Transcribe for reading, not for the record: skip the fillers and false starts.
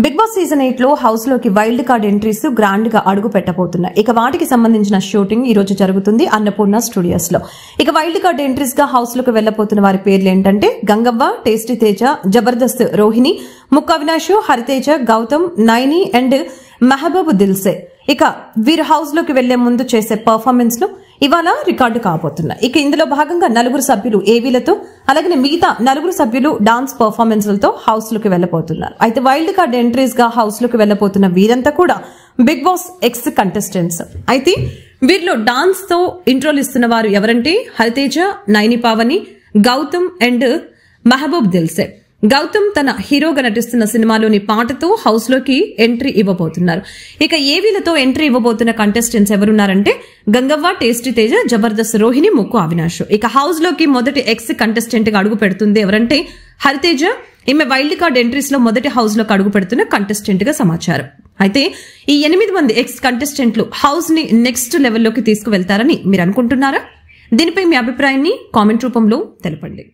Big boss season 8 లో house లోకి wild card entries grand గా అడుగు పెట్టబోతున్నాయి. ఇక వాటికి సంబంధించిన షూటింగ్ ఈ రోజు జరుగుతుంది అన్నపూర్ణ స్టూడియోస్ లో. ఇక వైల్డ్ కార్డ్ ఎంట్రీస్ గా హౌస్ లోకి వెళ్లబోతున్న వారి పేర్లు ఏంటంటే గంగవ్వ, టేస్టీ తేజ, జబర్దస్త్ రోహిణి, ముక్కు అవినాష్, హరితేజ, గౌతమ్, నైని అండ్ మెహబూబ్ దిల్సే. ఇక వీరు హౌస్ లోకి వెళ్లే ముందు చేసే పర్ఫార్మెన్స్ లు ఇవాళ రికార్డు కాబోతున్నాయి. ఇక ఇందులో భాగంగా 4 సభ్యులు ఏవీలతో అలాగే మిగతా 4 సభ్యులు డాన్స్ పర్ఫార్మెన్స్లతో హౌస్ లోకి వెళ్లబోతున్నారు. అయితే వైల్డ్ కార్డ్ ఎంట్రీస్ గా హౌస్ లోకి వెళ్లబోతున్న వీరంతా కూడా బిగ్ బాస్ ఎక్స్ కంటెస్టెంట్స్. అయితే వీరిలో డాన్స్ తో ఇంట్రోలు ఇస్తున్న వారు ఎవరంటే హరితేజ, నైని పావని, గౌతమ్ అండ్ మెహబూబ్ దిల్సే. గౌతమ్ తన హీరోగా నటిస్తున్న సినిమాలోని పాటతో హౌస్ లోకి ఎంట్రీ ఇవ్వబోతున్నారు. ఇక ఏవీలతో ఎంట్రీ ఇవ్వబోతున్న కంటెస్టెంట్స్ ఎవరున్నారంటే గంగవ్వ, టేస్టీ తేజ, జబర్దస్త్ రోహిణి, ముక్కు అవినాష్. ఇక హౌస్ లోకి మొదటి ఎక్స్ కంటెస్టెంట్ గా అడుగు పెడుతుంది ఎవరంటే హరితేజ. ఈమె వైల్డ్ కార్డ్ ఎంట్రీస్ లో మొదటి హౌస్ లోకి అడుగు పెడుతున్న కంటెస్టెంట్ గా సమాచారం. అయితే ఈ 8 మంది ఎక్స్ కంటెస్టెంట్లు హౌస్ ని నెక్స్ట్ లెవెల్లోకి తీసుకువెళ్తారని మీరు అనుకుంటున్నారా? దీనిపై మీ అభిప్రాయాన్ని కామెంట్ రూపంలో తెలపండి.